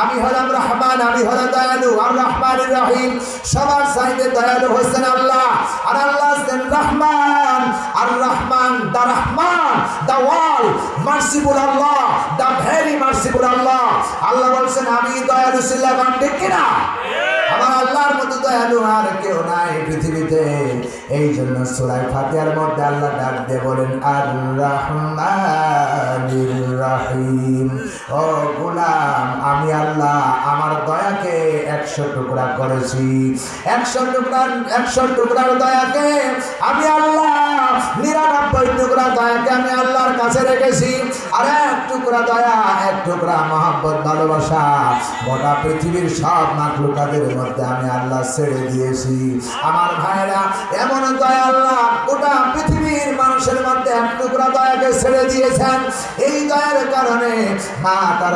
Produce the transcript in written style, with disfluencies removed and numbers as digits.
আমি হলাম রহমান, আমি হলাম দয়ালু। আর রহমানুর রহিম, সবার চাইতে দয়ালু হচ্ছেন আল্লাহ। আর আল্লাহ হচ্ছেন রহমান। আর Rahman, the Rahman, the all merciful Allah, the very merciful Allah. Allah বলছেন আমি দয়ালু ছিলাম, ঠিক কিনা? আমার আল্লাহর মতো দয়ালু আর কেউ নাই পৃথিবীতে। এই জন্য সূরা ফাতিহার মধ্যে আল্লাহ ডাক দিয়ে বলেন আর রহমানির রহিম। ও গোলাম, আমি আল্লাহ আমার দয়াকে 100 টুকরা করেছি। 100 টুকরার দয়াকে আমি আল্লাহ 99 টুকরা দয়াকে আমি আল্লাহর কাছে রেখেছি। আর 1 টুকরা দয়া, 1 টুকরা মহব্বত, ভালোবাসা গোটা পৃথিবীর সব মাখলুকাতের মধ্যে আমি আল্লাহ ছেড়ে দিয়েছি। আমার ভাইরা, এমন দয়া আল্লাহ গোটা পৃথিবীর মানুষের মধ্যে 1 টুকরা দয়াকে ছেড়ে দিয়েছেন। এই দয়ার কারণে মা তার